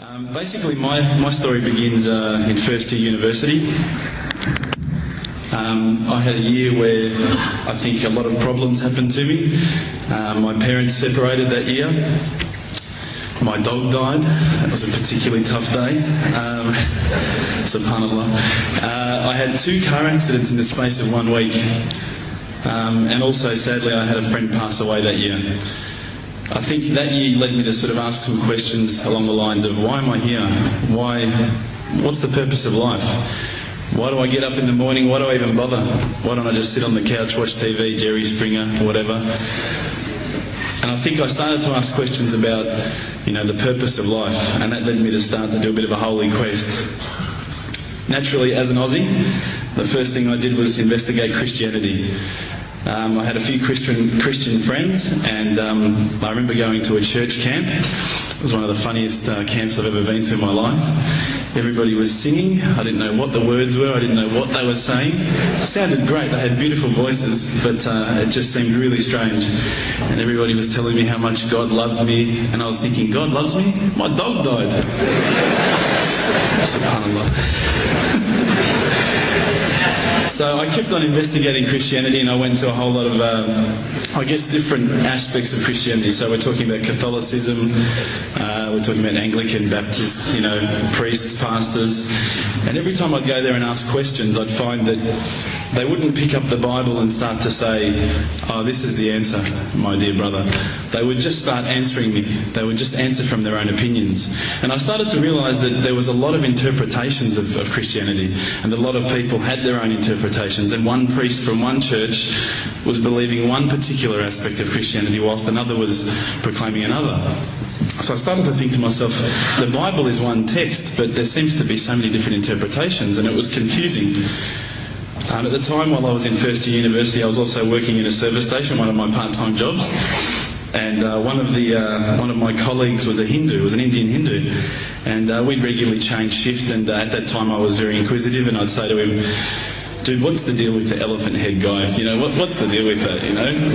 Basically, my story begins in first year university. I had a year where I think a lot of problems happened to me. My parents separated that year. My dog died. That was a particularly tough day. Subhanallah. I had 2 car accidents in the space of 1 week. And also, sadly, I had a friend pass away that year. I think that year led me to sort of ask some questions along the lines of, why am I here? What's the purpose of life? Why do I get up in the morning? Why do I even bother? Why don't I just sit on the couch, watch TV, Jerry Springer, whatever? And I think I started to ask questions about, the purpose of life, and that led me to start to do a bit of a holy quest. Naturally, as an Aussie, the first thing I did was investigate Christianity. I had a few Christian friends, and I remember going to a church camp. It was one of the funniest camps I've ever been to in my life. Everybody was singing. I didn't know what the words were. I didn't know what they were saying. It sounded great. They had beautiful voices, but it just seemed really strange. And everybody was telling me how much God loved me, and I was thinking, God loves me? My dog died. Subhanallah. So I kept on investigating Christianity, and I went to a whole lot of, different aspects of Christianity. So we're talking about Catholicism, we're talking about Anglican, Baptist, priests, pastors. And every time I'd go there and ask questions, I'd find that they wouldn't pick up the Bible and start to say, oh, this is the answer, my dear brother. They would just start answering me. They would just answer from their own opinions. And I started to realise that there was a lot of interpretations of Christianity, and a lot of people had their own interpretations, and one priest from one church was believing one particular aspect of Christianity whilst another was proclaiming another. So I started to think to myself, the Bible is one text, but there seems to be so many different interpretations, and it was confusing. At the time, while I was in first year university, I was also working in a service station, one of my part-time jobs. And one of my colleagues was a Hindu, was an Indian Hindu, and we'd regularly change shift. And at that time, I was very inquisitive, and I'd say to him, dude, what's the deal with the elephant head guy? What's the deal with that?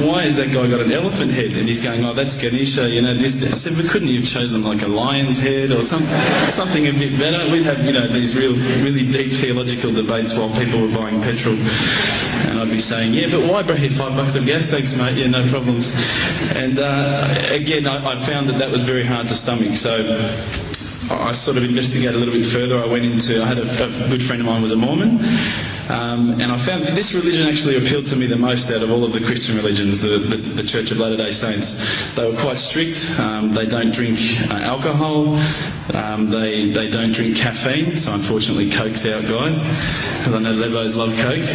Why has that guy got an elephant head? And he's going, oh, that's Ganesha, this. I said, but couldn't you have chosen like a lion's head or something a bit better? We'd have, these really deep theological debates while people were buying petrol. And I'd be saying, yeah, but why, bro? $5 of gas, thanks, mate. Yeah, no problems. And again, I found that was very hard to stomach. So I sort of investigated a little bit further. I had a good friend of mine was a Mormon, and I found that this religion actually appealed to me the most out of all of the Christian religions, the Church of Latter-day Saints. They were quite strict. They don't drink alcohol. They don't drink caffeine, so unfortunately Coke's out, guys, because I know Lebos love Coke.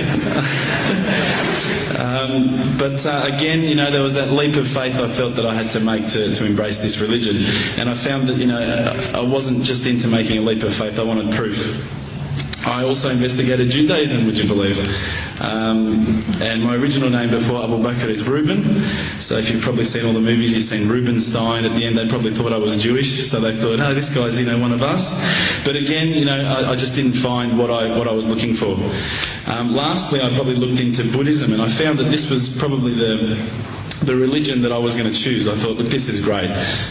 But again, there was that leap of faith I felt that I had to make to embrace this religion. And I found that, I wasn't just into making a leap of faith, I wanted proof. I also investigated Judaism, would you believe? And my original name before Abu Bakr is Reuben. So if you've probably seen all the movies, you've seen Reubenstein. At the end, they probably thought I was Jewish, so they thought, oh, this guy's, one of us. But again, I just didn't find what I was looking for. Lastly, I probably looked into Buddhism, and I found that this was probably the religion that I was going to choose. I thought, look, this is great.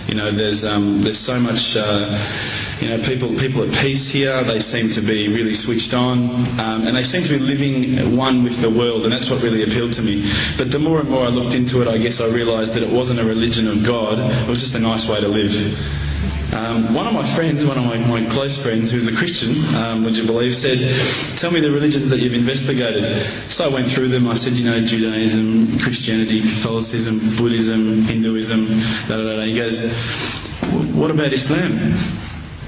There's so much. People at peace here. They seem to be really switched on, and they seem to be living one with the world, and that's what really appealed to me. But the more and more I looked into it, I guess I realised that it wasn't a religion of God. It was just a nice way to live. One of my friends, one of my close friends, who's a Christian, would you believe, said, tell me the religions that you've investigated. So I went through them. I said, Judaism, Christianity, Catholicism, Buddhism, Hinduism, He goes, what about Islam?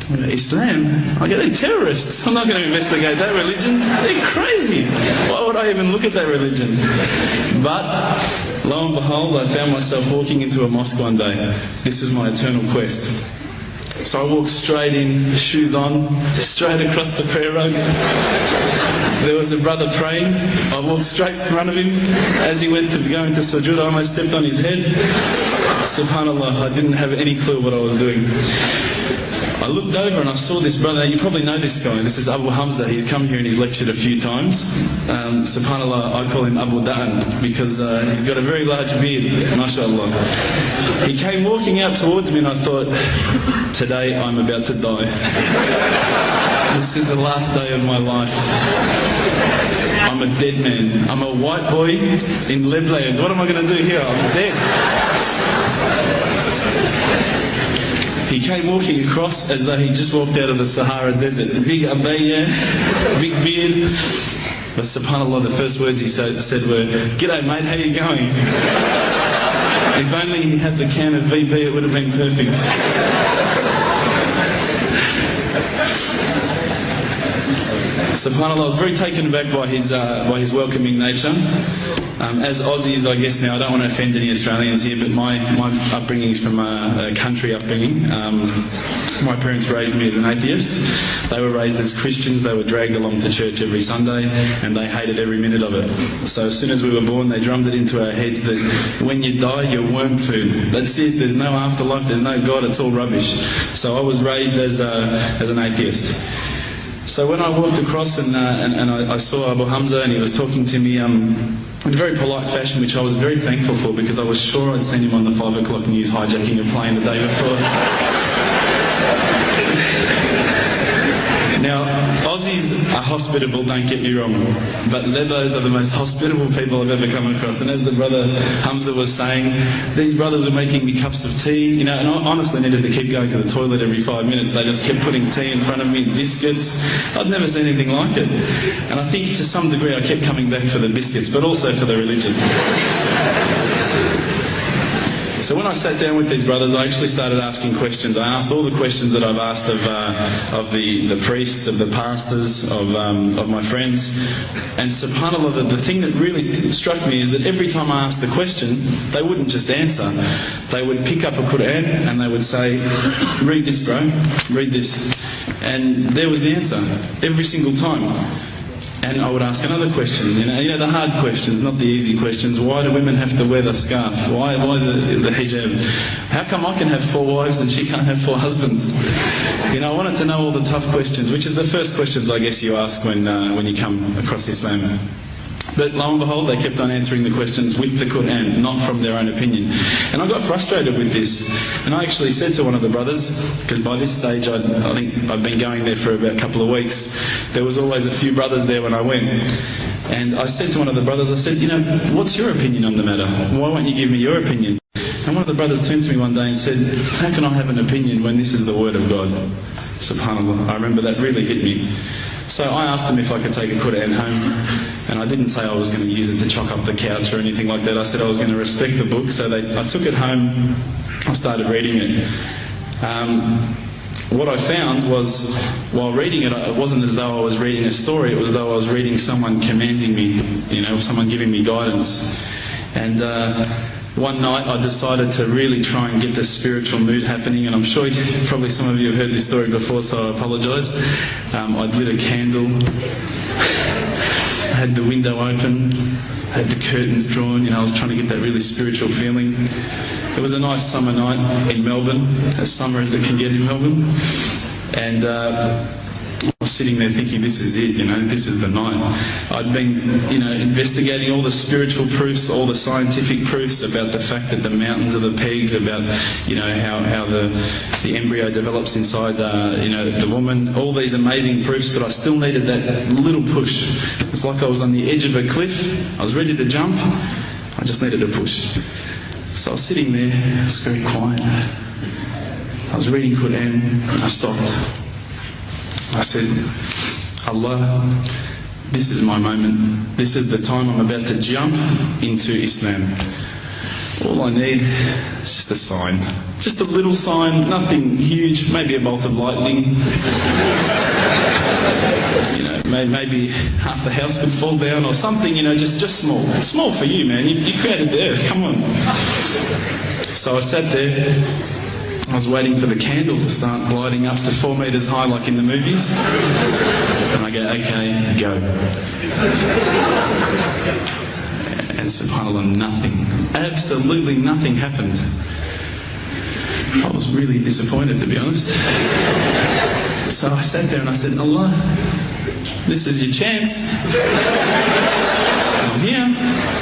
Islam? They're terrorists. I'm not going to investigate that religion. They're crazy. Why would I even look at that religion? But lo and behold, I found myself walking into a mosque one day. This was my eternal quest. So I walked straight in, shoes on, straight across the prayer rug. There was a brother praying. I walked straight in front of him. As he went to go into sujood, I almost stepped on his head. Subhanallah, I didn't have any clue what I was doing. I I looked over and I saw this brother. You probably know this guy. This is Abu Hamza. He's come here and he's lectured a few times. SubhanAllah, I call him Abu Da'an because he's got a very large beard, mashallah. He came walking out towards me and I thought, today I'm about to die. This is the last day of my life. I'm a dead man. I'm a white boy in Lebland. What am I going to do here? I'm dead. He came walking across as though he just walked out of the Sahara Desert. Big abaya, big beard. But subhanAllah, the first words he said were, "G'day mate, how you going?" If only he had the can of VB, it would have been perfect. SubhanAllah, I was very taken aback by his welcoming nature. As Aussies, I guess now, I don't want to offend any Australians here, but my upbringing is from a country upbringing. My parents raised me as an atheist. They were raised as Christians. They were dragged along to church every Sunday, and they hated every minute of it. So as soon as we were born, they drummed it into our heads that when you die, you're worm food. That's it. There's no afterlife. There's no God. It's all rubbish. So I was raised as an atheist. So when I walked across and I saw Abu Hamza and he was talking to me in a very polite fashion, which I was very thankful for because I was sure I'd seen him on the 5 o'clock news hijacking a plane the day before. Now, Aussies are hospitable, don't get me wrong, but Lebos are the most hospitable people I've ever come across. And as the brother Hamza was saying, these brothers were making me cups of tea, and I honestly needed to keep going to the toilet every 5 minutes. They just kept putting tea in front of me, biscuits. I'd never seen anything like it. And I think to some degree I kept coming back for the biscuits, but also for the religion. So when I sat down with these brothers, I actually started asking questions. I asked all the questions that I've asked of the priests, of the pastors, of my friends. And subhanAllah, the thing that really struck me is that every time I asked the question, they wouldn't just answer. They would pick up a Quran and they would say, "Read this, bro. Read this." And there was the answer every single time. And I would ask another question, you know the hard questions, not the easy questions. Why do women have to wear the scarf? Why the hijab? How come I can have 4 wives and she can't have 4 husbands? I wanted to know all the tough questions, which is the first questions I guess you ask when you come across Islam. But lo and behold, they kept on answering the questions with the Quran, not from their own opinion. And I got frustrated with this. And I actually said to one of the brothers, because by this stage I think I've been going there for about a couple of weeks, there was always a few brothers there when I went. And I said to one of the brothers, I said, what's your opinion on the matter? Why won't you give me your opinion? And one of the brothers turned to me one day and said, how can I have an opinion when this is the word of God? SubhanAllah, I remember that really hit me. So I asked them if I could take a Quran home, and I didn't say I was going to use it to chalk up the couch or anything like that. I said I was going to respect the book, so I took it home, I started reading it. What I found was, while reading it, it wasn't as though I was reading a story, it was as though I was reading someone commanding me, someone giving me guidance. And one night I decided to really try and get the spiritual mood happening, and I'm sure probably some of you have heard this story before, so I apologise. I'd lit a candle, I had the window open, I had the curtains drawn, I was trying to get that really spiritual feeling. It was a nice summer night in Melbourne, as summer as it can get in Melbourne, and I was sitting there thinking, this is it, this is the night. I'd been, investigating all the spiritual proofs, all the scientific proofs about the fact that the mountains are the pegs, about, how the embryo develops inside, the woman, all these amazing proofs, but I still needed that little push. It's like I was on the edge of a cliff, I was ready to jump, I just needed a push. So I was sitting there, it was very quiet. I was reading Quran, I stopped. I said, Allah, this is my moment. This is the time I'm about to jump into Islam. All I need is just a sign. Just a little sign, nothing huge, maybe a bolt of lightning. Maybe half the house could fall down or something, just small. Small for you, man. You created the earth, come on. So I sat there. I was waiting for the candle to start gliding up to 4 metres high like in the movies. And I go, okay, go. And subhanAllah, nothing. Absolutely nothing happened. I was really disappointed, to be honest. So I sat there and I said, Allah, this is your chance. I'm here.